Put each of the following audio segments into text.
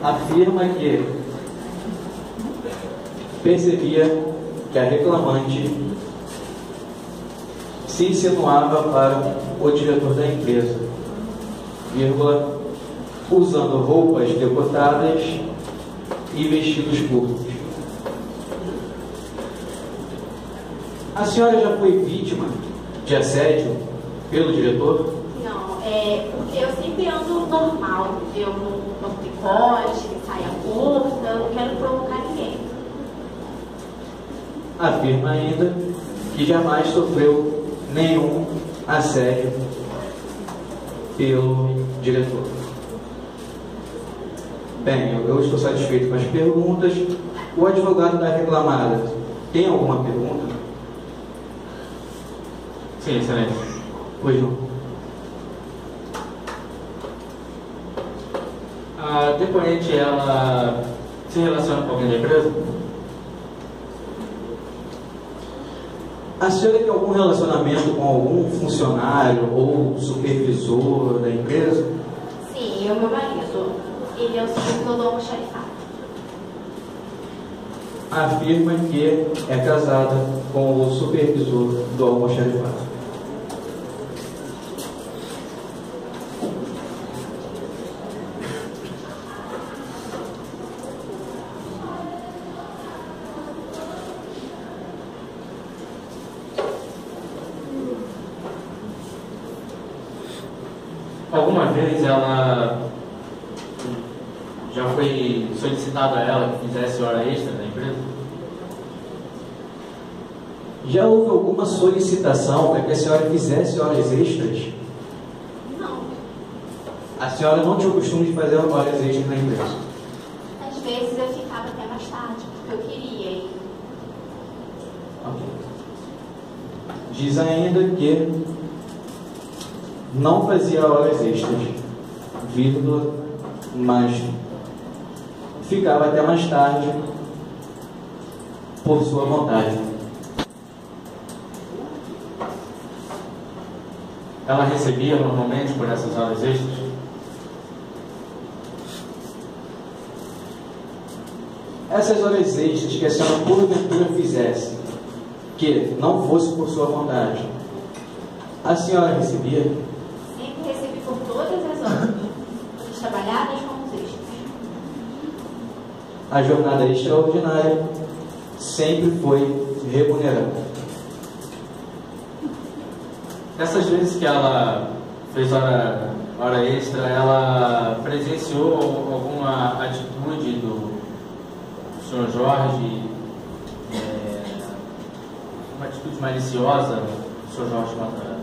afirma que percebia que a reclamante se insinuava para o diretor da empresa, vírgula, usando roupas decotadas e vestidos curtos. A senhora já foi vítima de assédio pelo diretor? Não, porque eu sempre ando normal. Eu não picote, saia curta, eu não quero provocar ninguém. Afirma ainda que jamais sofreu nenhum assédio pelo diretor. Bem, eu estou satisfeito com as perguntas. O advogado da reclamada tem alguma pergunta? Sim, excelente. Pois não. A depoente, ela se relaciona com alguém da empresa? A senhora tem algum relacionamento com algum funcionário ou supervisor da empresa? Sim, e o meu marido. Ele é o supervisor do almoxarifado. Afirma que é casada com o supervisor do almoxarifado. Alguma vez ela já foi solicitado a ela que fizesse hora extra na empresa? Já houve alguma solicitação para que a senhora fizesse horas extras? Não. A senhora não tinha o costume de fazer horas extras na empresa? Às vezes eu ficava até mais tarde, porque eu queria. Ok. Diz ainda que não fazia horas extras, vírgula, mas ficava até mais tarde por sua vontade. Ela recebia normalmente por essas horas extras? Essas horas extras que a senhora porventura fizesse, que não fosse por sua vontade, a senhora recebia? Sempre recebi por todas as horas, trabalhadas como os extras. A jornada extraordinária sempre foi remunerada. Dessas vezes que ela fez hora extra, ela presenciou alguma atitude do Sr. Jorge, uma atitude maliciosa do Sr. Jorge contra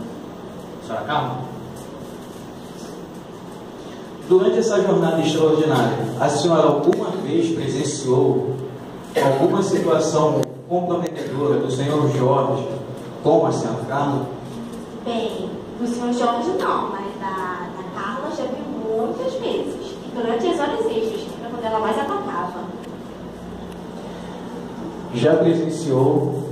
a senhora Carla? Durante essa jornada extraordinária, a senhora alguma vez presenciou alguma situação comprometedora do senhor Jorge com a senhora Carla? Bem, do Sr. Jorge não, mas da Carla já vi muitas vezes. E durante as horas extras, que era quando ela mais atacava. Já presenciou,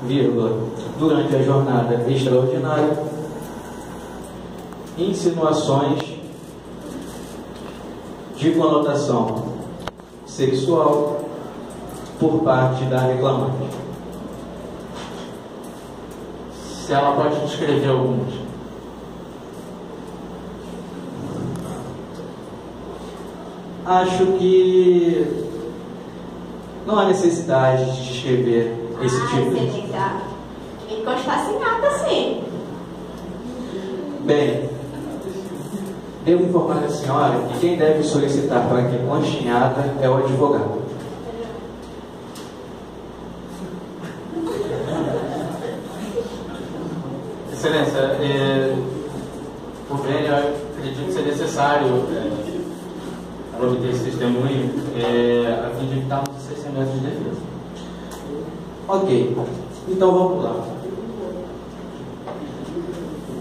vírgula, durante a jornada extraordinária, insinuações de conotação sexual por parte da reclamante. Se ela pode descrever alguns. Acho que não há necessidade de descrever esse tipo de... Excelência, que me constasse nada, sim. Bem, devo informar a senhora que quem deve solicitar para que conste em ata é o advogado. Excelência, por bem, eu acredito ser necessário ela obter esse testemunho a fim de evitar um cessamento de defesa. Ok, então vamos lá.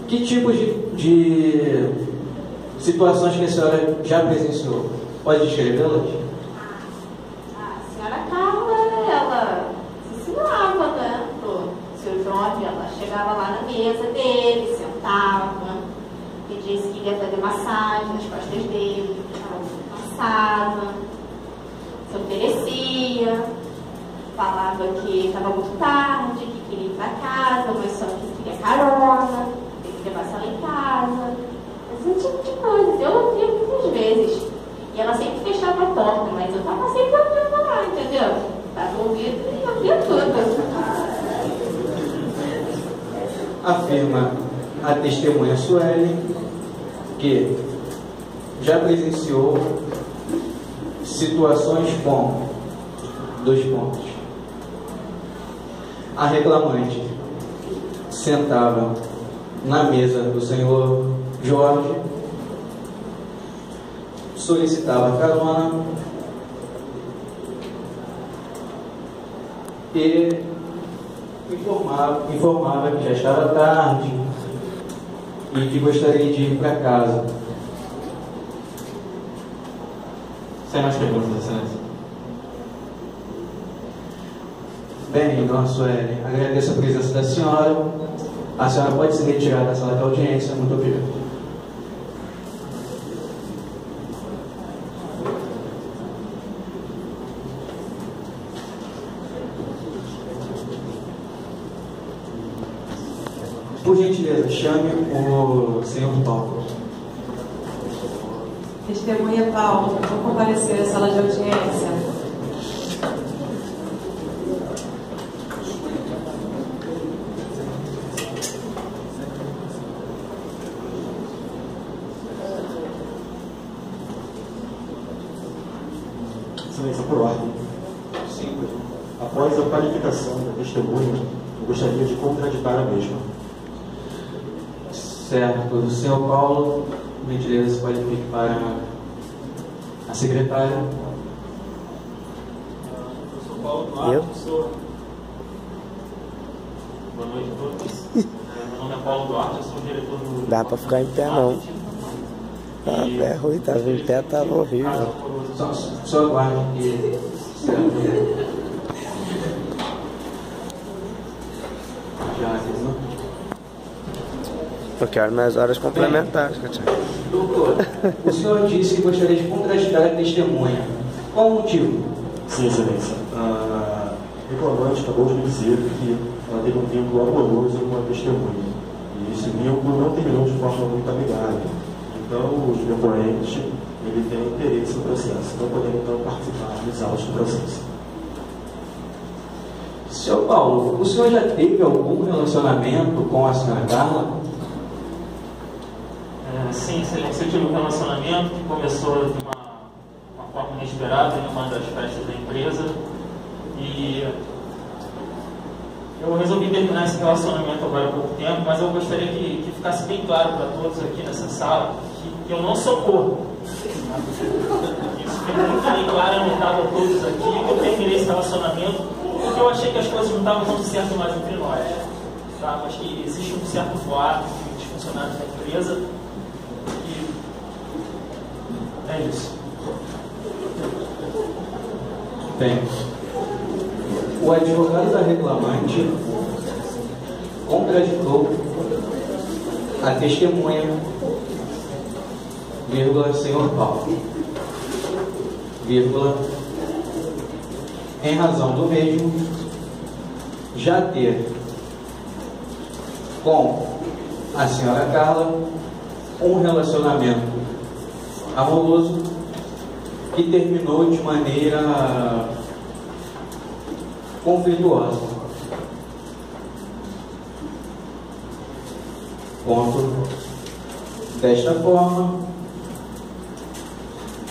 Que tipos de situações que a senhora já presenciou? Pode descrevê-las? A senhora Carla, ela se ensinava, né, pro seu Jorge. Ela chegava lá na mesa dele, sentava, pedia disse que ia fazer massagem nas costas dele, ela passava, se oferecia, falava que estava muito tarde, que queria ir para casa, mas só que queria carona, que levasse ela em casa, esse tipo de coisa. Eu ouvia muitas vezes. E ela sempre fechava a porta, mas eu estava sempre ouvindo lá, entendeu? Estava ouvindo e ouvia tudo. Afirma a testemunha Sueli que já presenciou situações como 2 pontos. A reclamante sentava na mesa do senhor Jorge, solicitava carona e informava que já estava tarde e que gostaria de ir para casa. Sem mais perguntas, Excelência. Bem, dona Sueli, agradeço a presença da senhora. A senhora pode se retirar da sala de audiência. Muito obrigado. Por gentileza, chame o senhor Paulo. Testemunha Paulo, vou comparecer à sala de audiência. Excelência, por ordem. Sim. Após a qualificação da testemunha, eu gostaria de contraditar a mesma. Certo. O senhor Paulo, por gentileza, se qualifique para a secretária. Eu sou Paulo Duarte, Boa noite a todos. Meu nome é Paulo Duarte, eu sou o diretor do... Dá pra ficar em pé não. Tá é ruim, tava em pé, tava horrível. Só aguarde que... Já, não? Eu quero mais horas complementares, Katia. Doutor, o senhor disse que gostaria de contraditar a testemunha. Qual o motivo? Sim, Excelência. A reclamante acabou de me dizer que ela teve um vínculo amoroso com a testemunha. E esse vínculo não terminou de forma muito amigável. Então, o depoente ele tem interesse no processo, não podendo então participar dos autos do processo. Senhor Paulo, o senhor já teve algum relacionamento com a senhora Carla? Sim, Excelência, eu tive um relacionamento que começou de uma forma inesperada em uma das festas da empresa e eu resolvi terminar esse relacionamento agora há pouco tempo, mas eu gostaria que ficasse bem claro para todos aqui nessa sala que eu não sou corno. Isso fica muito bem claro, anotado a todos aqui, que eu terminei esse relacionamento porque eu achei que as coisas não estavam dando certo mais entre nós, tá? Mas que existe um certo boato de funcionários da empresa. É isso. Bem, o advogado da reclamante contraditou a testemunha, vírgula, senhor Paulo, vírgula, em razão do mesmo já ter com a senhora Carla um relacionamento amoroso que terminou de maneira conflituosa. Ponto. Desta forma,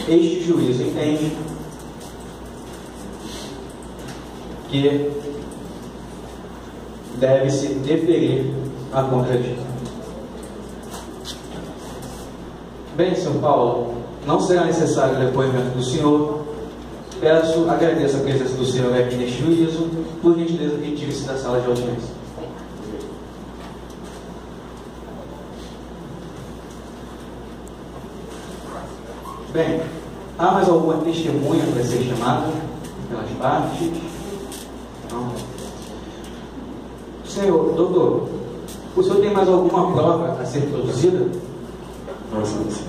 este juízo entende que deve-se deferir a contradição. Bem, senhor Paulo, não será necessário o depoimento do senhor. Agradeço a presença do senhor aqui neste juízo. Por gentileza, retire-se da sala de audiência. Bem, há mais alguma testemunha para ser chamada pelas partes? Não. Senhor, doutor, o senhor tem mais alguma prova a ser produzida? Não, excelência.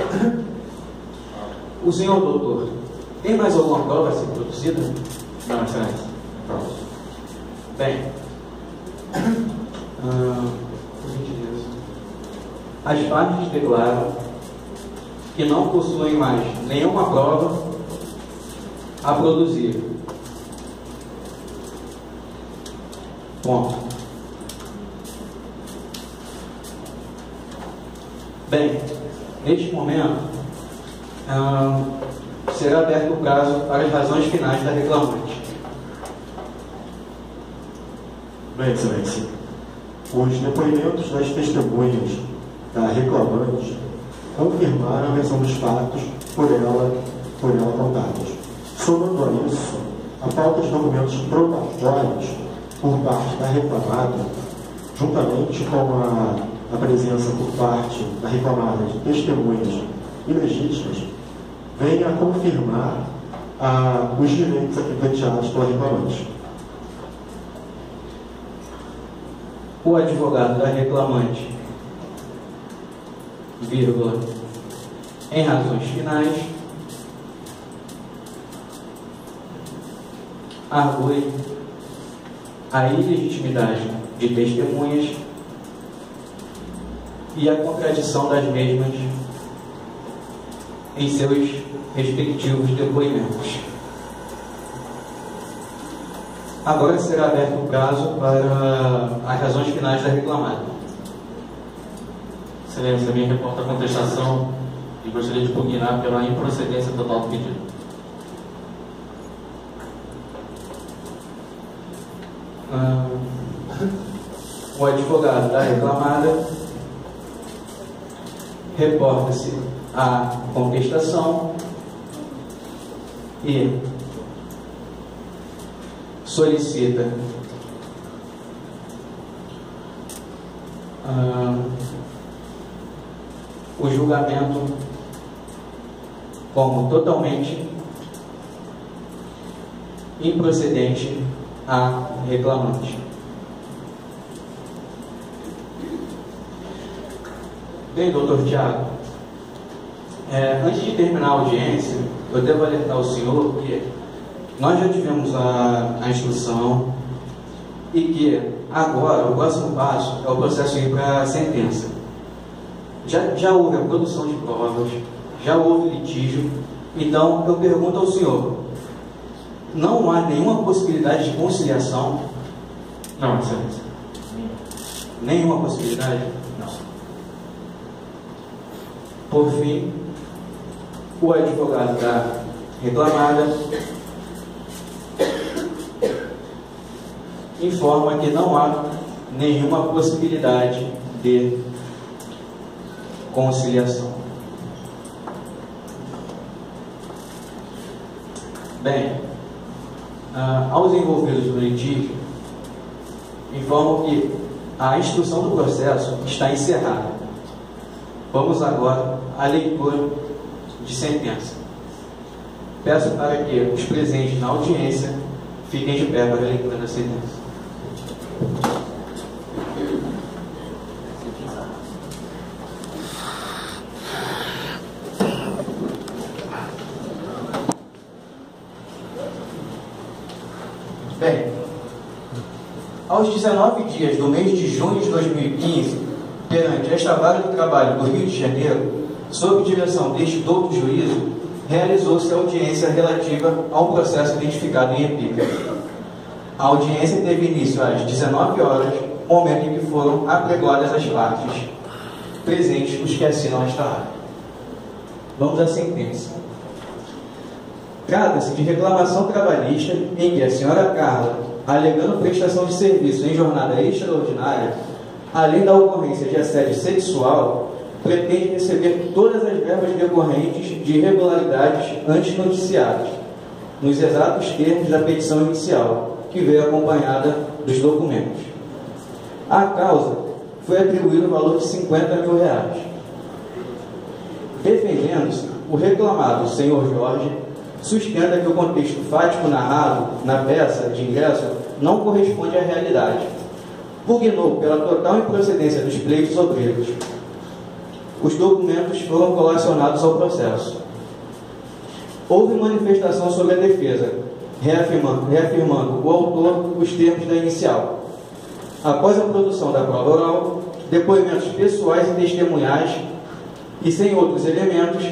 O senhor doutor tem mais alguma prova a ser produzida? Não, excelência. Pronto. Bem, por gentileza, as partes declaram que não possuem mais nenhuma prova a produzir. Ponto. Bem, neste momento, será aberto o prazo para as razões finais da reclamante. Bem, excelência, os depoimentos das testemunhas da reclamante confirmaram a versão dos fatos por ela contados. Somando a isso, a falta de documentos probatórios por parte da reclamada, juntamente com a presença por parte da reclamada de testemunhas ilegítimas, vem a confirmar os direitos aqui pleiteados pela reclamante. O advogado da reclamante, vírgula, em razões finais, argue a ilegitimidade de testemunhas e a contradição das mesmas em seus respectivos depoimentos. Agora será aberto o prazo para as razões finais da reclamada. Excelência, minha reporta a contestação e gostaria de pugnar pela improcedência total do pedido. O advogado da reclamada reporta-se à contestação e solicita o julgamento como totalmente improcedente à reclamante. Bem, doutor Tiago, antes de terminar a audiência, eu devo alertar o senhor que nós já tivemos a instrução e que agora o próximo passo é o processo ir para a sentença. Já houve a produção de provas, já houve litígio, então eu pergunto ao senhor, não há nenhuma possibilidade de conciliação? Não, excelência. Nenhuma possibilidade? Não. Por fim, o advogado da reclamada informa que não há nenhuma possibilidade de conciliação. Bem, aos envolvidos no litígio, informo que a instrução do processo está encerrada. Vamos agora à leitura de sentença. Peço para que os presentes na audiência fiquem de pé para a leitura da sentença. Bem, aos 19 dias do mês de junho de 2015, perante esta Vara do Trabalho do Rio de Janeiro, sob direção deste douto juízo, realizou-se a audiência relativa ao processo identificado em epígrafe. A audiência teve início às 19 horas, momento em que foram apregoadas as partes presentes, os que assinam esta ata. Vamos à sentença. Trata-se de reclamação trabalhista em que a senhora Carla, alegando prestação de serviço em jornada extraordinária, além da ocorrência de assédio sexual, pretende receber todas as verbas decorrentes de irregularidades antes noticiadas, nos exatos termos da petição inicial, que veio acompanhada dos documentos. À causa foi atribuído o valor de R$50 mil. Defendendo-se, o reclamado, senhor Jorge, sustenta que o contexto fático narrado na peça de ingresso não corresponde à realidade. Pugnou pela total improcedência dos pleitos obreiros. os documentos foram colacionados ao processo. Houve manifestação sobre a defesa, reafirmando o autor os termos da inicial. Após a produção da prova oral, depoimentos pessoais e testemunhais, e sem outros elementos,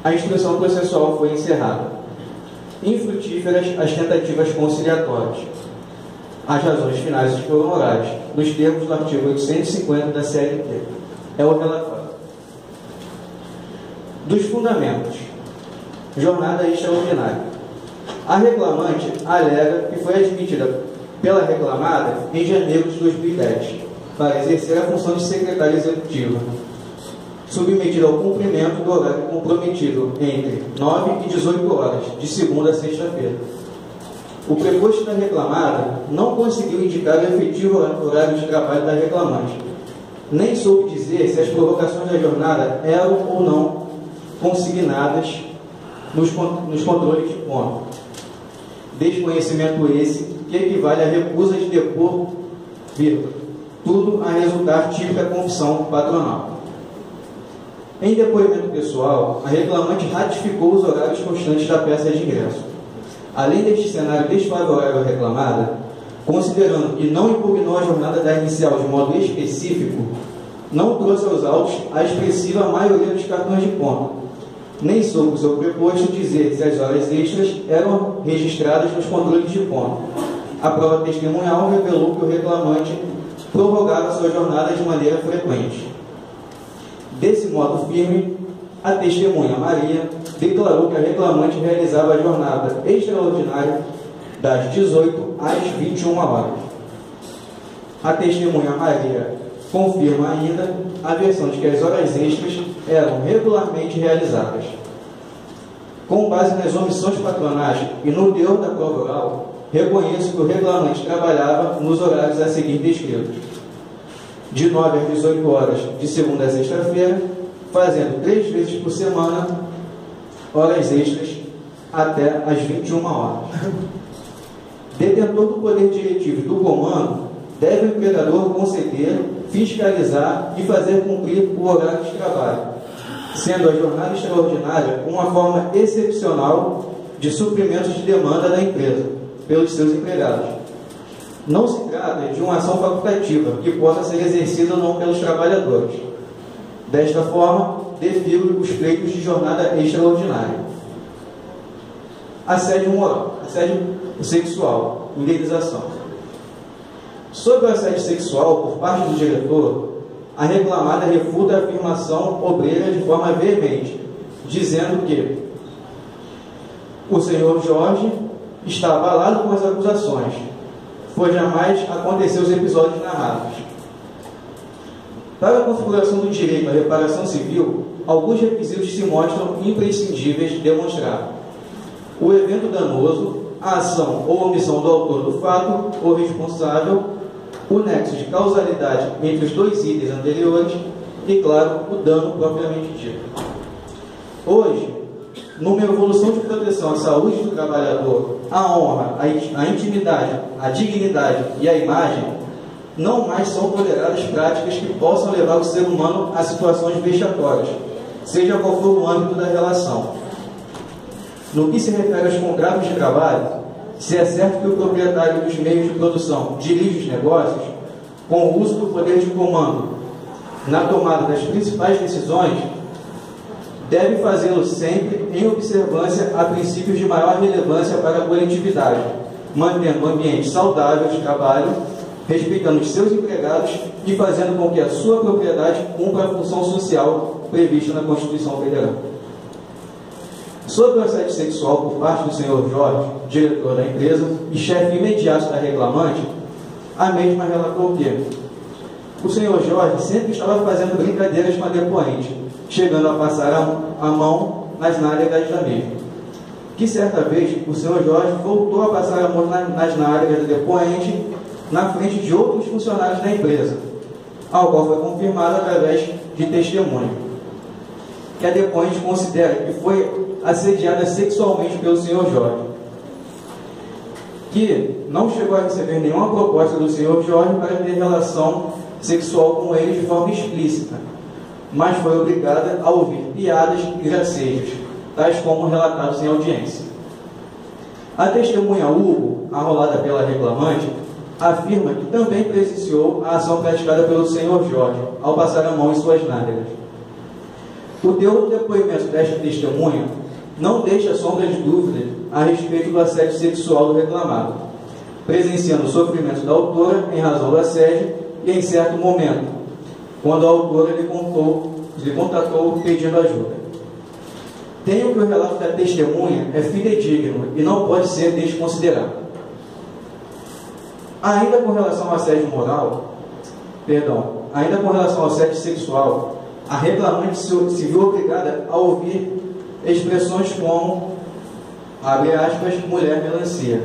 a instrução processual foi encerrada. Infrutíferas as tentativas conciliatórias. As razões finais foram orais, nos termos do artigo 850 da CLT. É o relatório. Dos fundamentos. Jornada extraordinária. A reclamante alega que foi admitida pela reclamada em janeiro de 2010 para exercer a função de secretária executiva, submetida ao cumprimento do horário comprometido entre 9 e 18 horas, de segunda a sexta-feira. O preposto da reclamada não conseguiu indicar o efetivo horário de trabalho da reclamante, nem soube dizer se as provocações da jornada eram ou não consignadas nos controles de ponto. Desconhecimento esse que equivale à recusa de depor, tudo a resultar típica confissão patronal. Em depoimento pessoal, a reclamante ratificou os horários constantes da peça de ingresso. Além deste cenário desfavorável à reclamada, considerando que não impugnou a jornada da inicial de modo específico, não trouxe aos autos a expressiva maioria dos cartões de ponto, nem soube o seu preposto dizer se as horas extras eram registradas nos controles de ponto. A prova testemunhal revelou que o reclamante prorrogava sua jornada de maneira frequente. Desse modo firme, a testemunha Maria declarou que a reclamante realizava a jornada extraordinária das 18 às 21 horas. A testemunha Maria confirma ainda a versão de que as horas extras eram regularmente realizadas. Com base nas omissões patronais e no teor da prova oral, reconheço que o reclamante trabalhava nos horários a seguir descritos: de 9 às 18 horas, de segunda a sexta-feira, fazendo 3 vezes por semana horas extras até às 21 horas. Detentor do poder diretivo e do comando, deve o empregador conceder, fiscalizar e fazer cumprir o horário de trabalho, sendo a jornada extraordinária uma forma excepcional de suprimento de demanda da empresa pelos seus empregados. Não se trata de uma ação facultativa que possa ser exercida ou não pelos trabalhadores. Desta forma, defiro os feitos de jornada extraordinária. Assédio moral, assédio sexual, indenização. Sobre o assédio sexual por parte do diretor, a reclamada refuta a afirmação obreira de forma veemente, dizendo que o senhor Jorge está abalado com as acusações, pois jamais aconteceu os episódios narrados. Para a configuração do direito à reparação civil, alguns requisitos se mostram imprescindíveis de demonstrar: o evento danoso, a ação ou omissão do autor do fato ou responsável, o nexo de causalidade entre os dois itens anteriores e, claro, o dano propriamente dito. Hoje, numa evolução de proteção à saúde do trabalhador, à honra, à intimidade, à dignidade e à imagem, não mais são toleradas práticas que possam levar o ser humano a situações vexatórias, seja qual for o âmbito da relação. No que se refere aos contratos de trabalho, se é certo que o proprietário dos meios de produção dirige os negócios, com o uso do poder de comando na tomada das principais decisões, deve fazê-lo sempre em observância a princípios de maior relevância para a coletividade, mantendo um ambiente saudável de trabalho, respeitando os seus empregados e fazendo com que a sua propriedade cumpra a função social prevista na Constituição Federal. Sobre o assédio sexual por parte do senhor Jorge, diretor da empresa e chefe imediato da reclamante, a mesma relatou que o senhor Jorge sempre estava fazendo brincadeiras com a depoente, chegando a passar a mão nas nádegas da mesma. Que certa vez o senhor Jorge voltou a passar a mão nas nádegas da depoente na frente de outros funcionários da empresa, ao qual foi confirmado através de testemunho, que a depoente considera que foi assediada sexualmente pelo senhor Jorge, que não chegou a receber nenhuma proposta do senhor Jorge para ter relação sexual com ele de forma explícita, mas foi obrigada a ouvir piadas e gracejos, tais como relatados em audiência. A testemunha Hugo, arrolada pela reclamante, afirma que também presenciou a ação praticada pelo senhor Jorge, ao passar a mão em suas nádegas. O teor do depoimento desta testemunha não deixa sombra de dúvida a respeito do assédio sexual do reclamado, presenciando o sofrimento da autora em razão do assédio e, em certo momento, quando a autora lhe contatou pedindo ajuda. Tenho que o relato da testemunha é fidedigno e não pode ser desconsiderado. Ainda com relação ao assédio sexual, a reclamante se viu obrigada a ouvir expressões como, abre aspas, mulher melancia,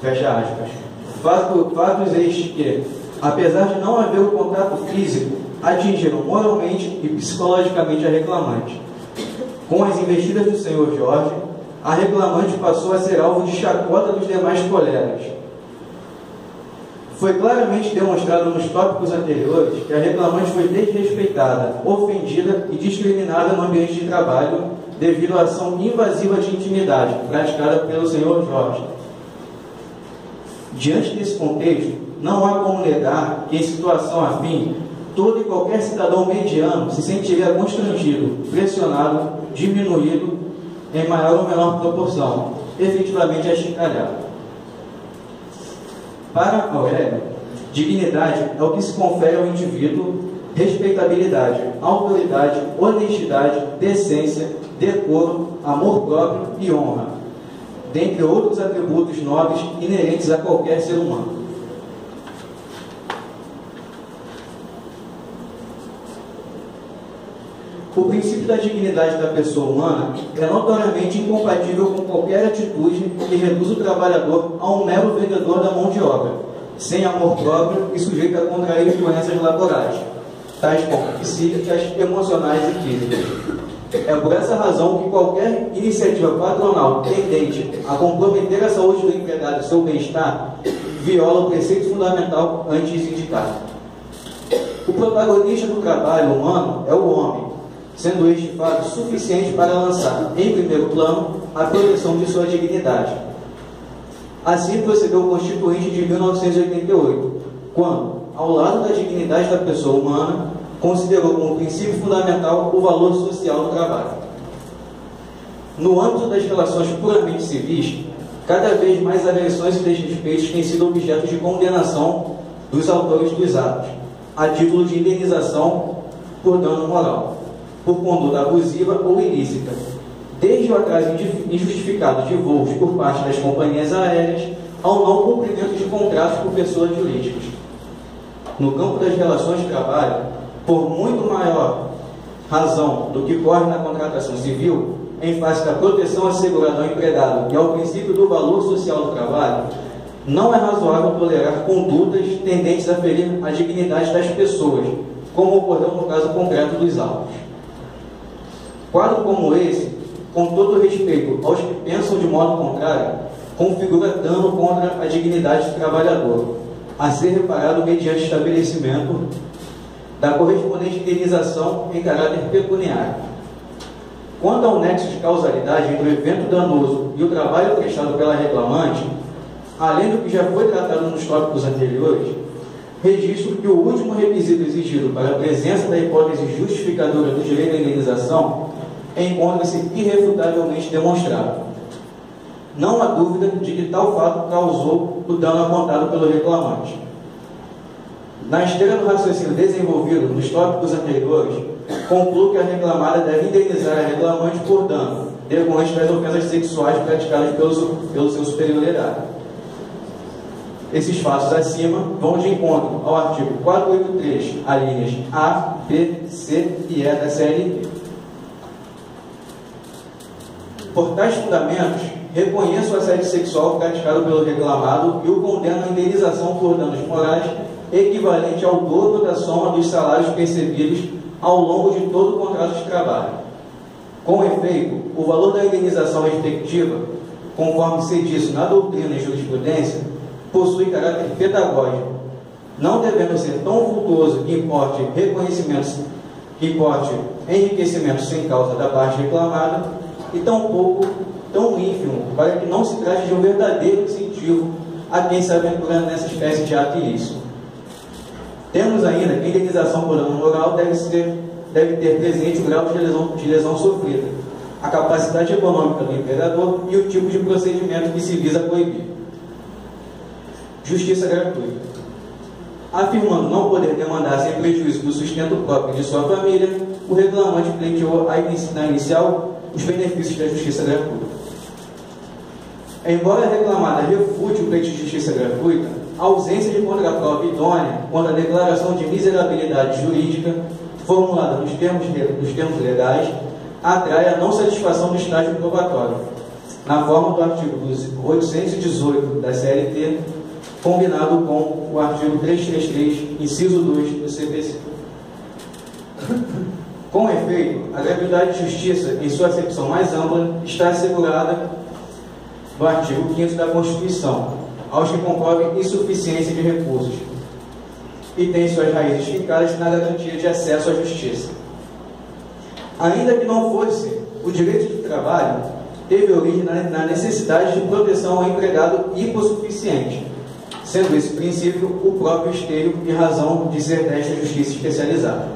fecha aspas. Fatos estes que, apesar de não haver o contato físico, atingiram moralmente e psicologicamente a reclamante. Com as investidas do senhor Jorge, a reclamante passou a ser alvo de chacota dos demais colegas. Foi claramente demonstrado nos tópicos anteriores que a reclamante foi desrespeitada, ofendida e discriminada no ambiente de trabalho devido à ação invasiva de intimidade praticada pelo senhor Jorge. Diante desse contexto, não há como negar que, em situação afim, todo e qualquer cidadão mediano se sentiria constrangido, pressionado, diminuído em maior ou menor proporção, efetivamente achincalhado. Para Aurélio, dignidade é o que se confere ao indivíduo respeitabilidade, autoridade, honestidade, decência, decoro, amor próprio e honra, dentre outros atributos nobres inerentes a qualquer ser humano. O princípio da dignidade da pessoa humana é notoriamente incompatível com qualquer atitude que reduz o trabalhador a um mero vendedor da mão de obra, sem amor próprio e sujeito a contrair doenças laborais, tais como psíquicas, emocionais e físicas. É por essa razão que qualquer iniciativa patronal tendente a comprometer a saúde do empregado e seu bem-estar viola o preceito fundamental antes indicado. O protagonista do trabalho humano é o homem, sendo este fato suficiente para lançar, em primeiro plano, a proteção de sua dignidade. Assim procedeu o Constituinte de 1988, quando, ao lado da dignidade da pessoa humana, considerou como princípio fundamental o valor social do trabalho. No âmbito das relações puramente civis, cada vez mais agressões e desrespeitos têm sido objeto de condenação dos autores dos atos, a título de indenização por dano moral, por conduta abusiva ou ilícita, desde o atraso injustificado de voos por parte das companhias aéreas ao não cumprimento de contratos por pessoas jurídicas. No campo das relações de trabalho, por muito maior razão do que ocorre na contratação civil, em face da proteção assegurada ao empregado e ao princípio do valor social do trabalho, não é razoável tolerar condutas tendentes a ferir a dignidade das pessoas, como ocorreu no caso concreto dos autos. Quadro como esse, com todo respeito aos que pensam de modo contrário, configura dano contra a dignidade do trabalhador, a ser reparado mediante estabelecimento da correspondente indenização em caráter pecuniário. Quanto ao nexo de causalidade entre o evento danoso e o trabalho prestado pela reclamante, além do que já foi tratado nos tópicos anteriores, registro que o último requisito exigido para a presença da hipótese justificadora do direito à indenização encontra-se irrefutavelmente demonstrado. Não há dúvida de que tal fato causou o dano apontado pelo reclamante. Na esteira do raciocínio desenvolvido nos tópicos anteriores, concluo que a reclamada deve indenizar a reclamante por dano decorrente das ofensas sexuais praticadas pelo seu superior hierárquico. Esses fatos acima vão de encontro ao artigo 483, alíneas A, B, C e E da CLT. Por tais fundamentos, reconheço o assédio sexual praticado pelo reclamado e o condeno à indenização por danos morais equivalente ao dobro da soma dos salários percebidos ao longo de todo o contrato de trabalho. Com efeito, o valor da indenização respectiva, conforme se diz na doutrina e jurisprudência, possui caráter pedagógico, não devendo ser tão vultoso que importe reconhecimento que importe enriquecimento sem causa da parte reclamada, e tampouco tão ínfimo para que não se trate de um verdadeiro incentivo a quem se aventura nessa espécie de ato ilícito. Temos ainda que a indenização por dano moral deve ter presente o grau de lesão sofrida, a capacidade econômica do empregador e o tipo de procedimento que se visa proibir. Justiça gratuita. Afirmando não poder demandar sem prejuízo do sustento próprio de sua família, o reclamante pleiteou na inicial os benefícios da justiça gratuita. Embora a reclamada refute o pleito de justiça gratuita, a ausência de contraprova idônea quanto à declaração de miserabilidade jurídica, formulada nos termos legais, atrai a não satisfação do estágio probatório, na forma do artigo 818 da CLT, combinado com o artigo 333, inciso 2 do CPC. Com efeito, a gratuidade de justiça, em sua acepção mais ampla, está assegurada no artigo 5º da Constituição, aos que comprovem insuficiência de recursos, e tem suas raízes fincadas na garantia de acesso à justiça. Ainda que não fosse, o direito de trabalho teve origem na necessidade de proteção ao empregado hipossuficiente, sendo esse princípio o próprio esteio e razão de ser desta justiça especializada.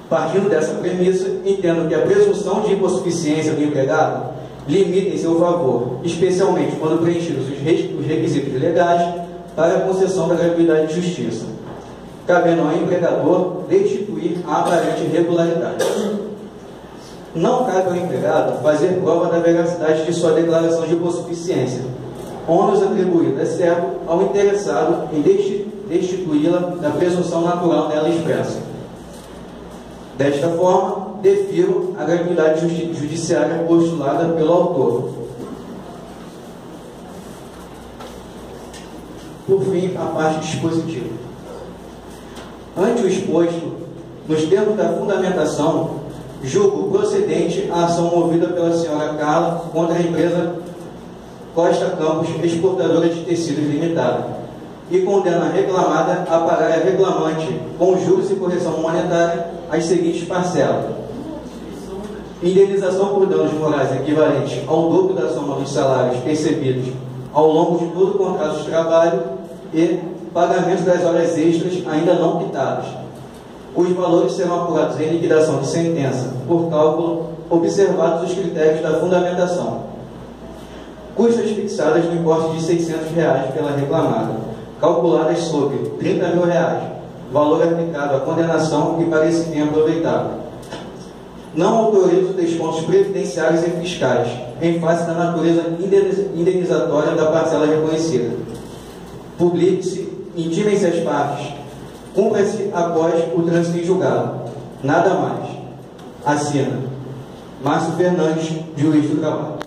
Partindo dessa premissa, entendo que a presunção de hipossuficiência do empregado limita em seu favor, especialmente quando preenchidos os requisitos legais para a concessão da gratuidade de justiça, cabendo ao empregador destituir a aparente irregularidade. Não cabe ao empregado fazer prova da veracidade de sua declaração de hipossuficiência, ônus atribuído, exceto ao interessado em destituí-la da presunção natural nela expressa. Desta forma, defiro a gratuidade judiciária postulada pelo autor. Por fim, a parte dispositiva. Ante o exposto, nos termos da fundamentação, julgo procedente a ação movida pela senhora Carla contra a empresa Costa Campos Exportadora de Tecidos Limitada, e condena a reclamada a pagar a reclamante, com juros e correção monetária, as seguintes parcelas: indenização por danos morais equivalente ao dobro da soma dos salários percebidos ao longo de todo o contrato de trabalho e pagamento das horas extras ainda não quitadas. Os valores serão apurados em liquidação de sentença, por cálculo, observados os critérios da fundamentação. Custas fixadas no importe de R$ 600 pela reclamada, calculadas sobre R$ 30 mil, valor aplicado à condenação e parecimento aproveitado. Não autorizo descontos previdenciários e fiscais, em face da natureza indenizatória da parcela reconhecida. Publique-se, intimem-se as partes, cumpra-se após o trânsito em julgado. Nada mais. Assina Márcio Fernandes, juiz do trabalho.